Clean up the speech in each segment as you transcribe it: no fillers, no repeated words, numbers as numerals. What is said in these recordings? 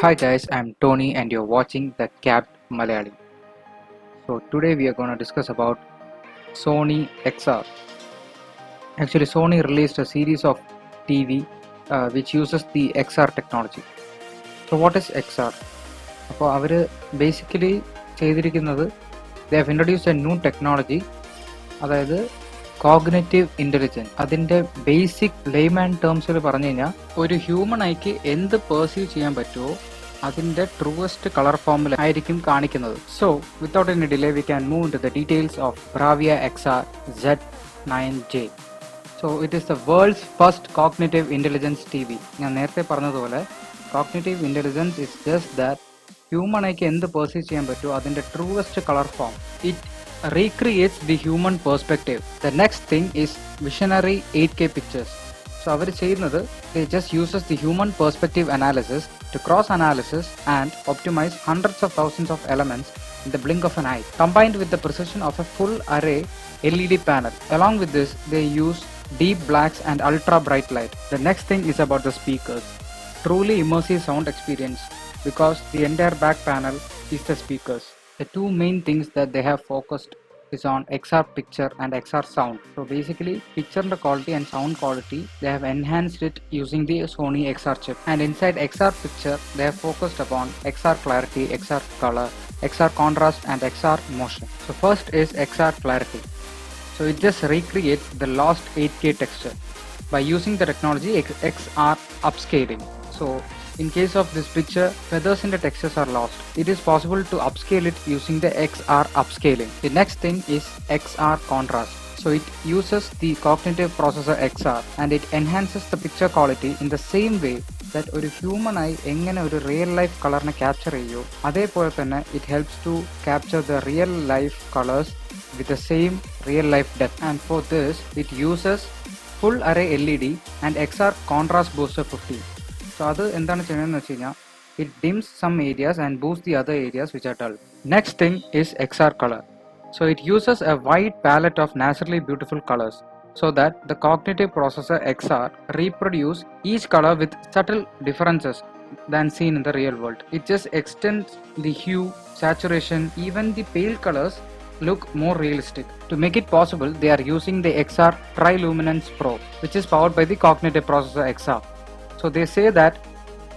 Hi guys, I'm Tony and you're watching the Capped Malayali. So today we are going to discuss about Sony XR. Actually, Sony released a series of TV which uses the XR technology. So what is XR? അപ്പോൾ അവർ basically ചെയ്തിരിക്കുന്നത് they have introduced a new technology, അതായത് cognitive intelligence. അതിൻ്റെ basic layman ടേംസിൽ പറഞ്ഞു കഴിഞ്ഞാൽ ഒരു human ഐക്ക് എന്ത് perceive ചെയ്യാൻ പറ്റുമോ അതിൻ്റെ ട്രൂവസ്റ്റ് കളർ ഫോമിൽ ആയിരിക്കും കാണിക്കുന്നത്. So without any delay we can move in to the details of Bravia XR Z9J. So it is the world's first cognitive intelligence TV. ഞാൻ നേരത്തെ പറഞ്ഞതുപോലെ cognitive intelligence is just that human ഐക്ക് എന്ത് perceive ചെയ്യാൻ പറ്റുമോ അതിൻ്റെ truest colour form. It recreates the human perspective. The next thing is visionary 8K pictures. So അവർ ചെയ്യുന്നത് they just uses the human perspective analysis to cross analysis and optimize hundreds of thousands of elements in the blink of an eye, combined with the precision of a full array LED panel. Along with this, they use deep blacks and ultra bright light. The next thing is about the speakers. Truly immersive sound experience because the entire back panel is the speakers. The two main things that they have focused is on XR picture and XR sound. So basically picture quality and sound quality they have enhanced it using the Sony XR chip, and inside XR picture they have focused upon XR clarity, XR color, XR contrast and XR motion. So first is XR clarity. So it just recreates the lost 8K texture by using the technology XR upscaling. So in case of this picture, feathers in the textures are lost. It is possible to upscale it using the XR upscaling. The next thing is XR contrast. So it uses the cognitive processor XR and it enhances the picture quality in the same way that ഒരു human ആയി എങ്ങനെ ഒരു real life കളറിനെ capture ചെയ്യോ അതേപോലെ തന്നെ it helps to capture the real life colors with the same real life depth. And for this, it uses full array LED and XR contrast booster 50. So അത് എന്താണ് ചെയ്യുന്നതെന്ന് വെച്ച് കഴിഞ്ഞാൽ it dims some areas and boosts the other areas which are dull. Next thing is XR color. So it uses a wide palette of naturally beautiful colors so that the cognitive processor XR reproduce each color with subtle differences than seen in the real world. It just extends the hue, saturation, even the pale colors look more realistic. To make it possible, they are using the XR Triluminance Pro, which is powered by the cognitive processor XR. So they say that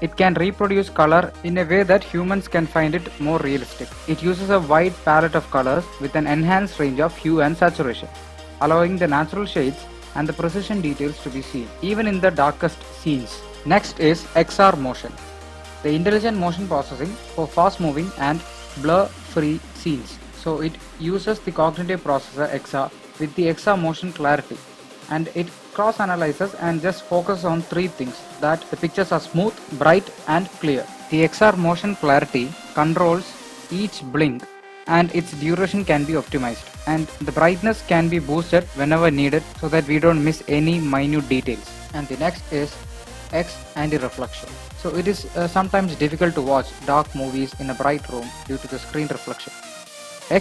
it can reproduce color in a way that humans can find it more realistic. It uses a wide palette of colors with an enhanced range of hue and saturation, allowing the natural shades and the precision details to be seen, even in the darkest scenes. Next is XR motion, the intelligent motion processing for fast moving and blur-free scenes. So it uses the cognitive processor XR with the XR motion clarity, and it cross analyzes and just focuses on three things: that the pictures are smooth, bright and clear. The XR motion clarity controls each blink and its duration can be optimized, and the brightness can be boosted whenever needed so that we don't miss any minute details. And the next is X anti-reflection. So it is sometimes difficult to watch dark movies in a bright room due to the screen reflection.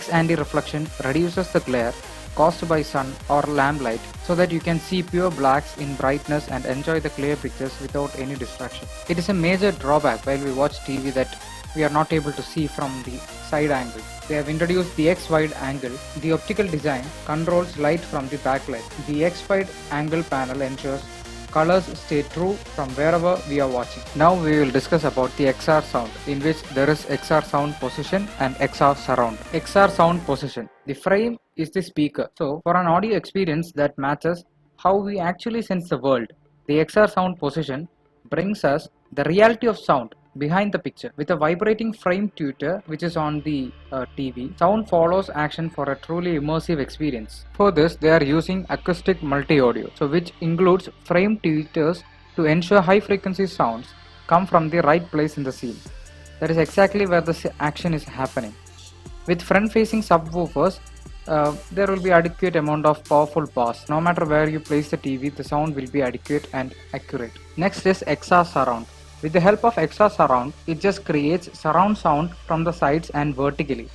X anti-reflection reduces the glare caused by sun or lamplight so that you can see pure blacks in brightness and enjoy the clear pictures without any distraction. It is a major drawback while we watch TV that we are not able to see from the side angle. They have introduced the X wide angle. The optical design controls light from the backlight. The X wide angle panel ensures colors stay true from wherever we are watching. Now we will discuss about the XR sound, in which there is XR sound position and XR surround. XR sound position. The frame is the speaker. So for an audio experience that matches how we actually sense the world, the XR sound position brings us the reality of sound behind the picture. With a vibrating frame tweeter which is on the TV, sound follows action for a truly immersive experience. For this, they are using acoustic multi-audio, so which includes frame tweeters to ensure high frequency sounds come from the right place in the scene. That is exactly where the action is happening. With front-facing subwoofers, there will be adequate amount of powerful bass. No matter where you place the TV, the sound will be adequate and accurate. Next is XR surround. With the help of XR surround, it just creates surround sound from the sides and vertically,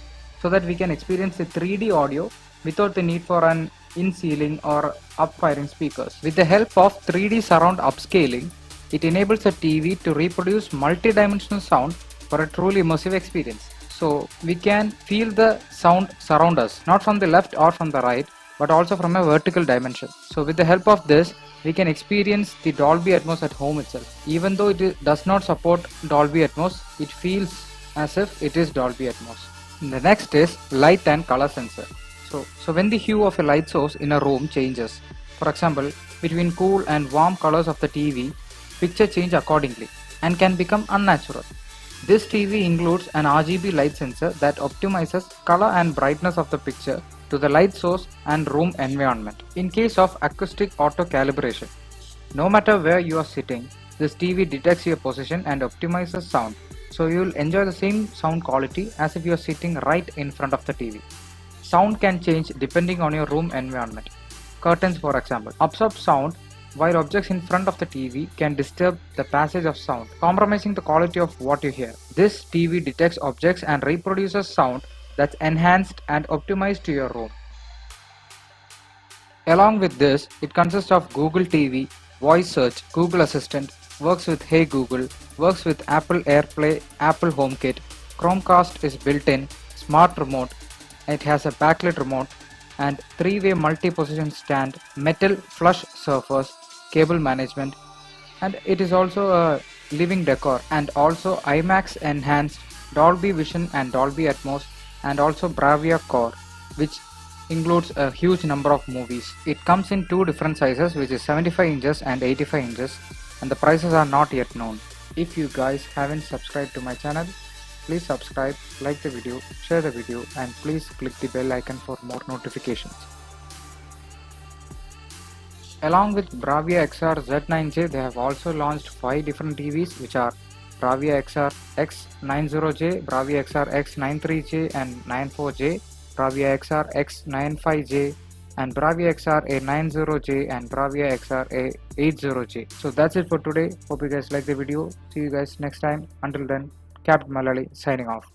so that we can experience the 3D audio without the need for an in-ceiling or up-firing speakers. With the help of 3D surround upscaling, It enables a TV to reproduce multi-dimensional sound for a truly immersive experience. So we can feel the sound surround us, not from the left or from the right, but also from a vertical dimension. So with the help of this, we can experience the Dolby Atmos at home itself. Even though does not support Dolby Atmos, it feels as if it is Dolby Atmos. The next is light and color sensor. So when the hue of a light source in a room changes, for example, between cool and warm colors of the TV, picture change accordingly and can become unnatural. This TV includes an RGB light sensor that optimizes color and brightness of the picture to the light source and room environment. In case of acoustic auto calibration, no matter where you are sitting, this TV detects your position and optimizes sound, so you will enjoy the same sound quality as if you are sitting right in front of the TV. Sound can change depending on your room environment. Curtains, for example, absorb sound, while objects in front of the TV can disturb the passage of sound, compromising the quality of what you hear. This TV detects objects and reproduces sound that's enhanced and optimized to your room. Along with this, it consists of Google TV, Voice Search, Google Assistant, works with Hey Google, works with Apple AirPlay, Apple HomeKit, Chromecast is built in, smart remote, it has a backlit remote, and 3-way multi-position stand, metal flush surface, cable management, and it is also a living decor, and also IMAX enhanced, Dolby Vision and Dolby Atmos, and also Bravia Core, which includes a huge number of movies. It comes in two different sizes, which is 75 inches and 85 inches, and the prices are not yet known. If you guys haven't subscribed to my channel, please subscribe, like the video, share the video, and please click the bell icon for more notifications. Along with Bravia XR Z9J, they have also launched 5 different TVs, which are Bravia XR X90J, Bravia XR X93J and 94J, Bravia XR X95J, and Bravia XR A90J and Bravia XR A80J. So that's it for today. Hope you guys like the video. See you guys next time. Until then, Captain Malayali signing off.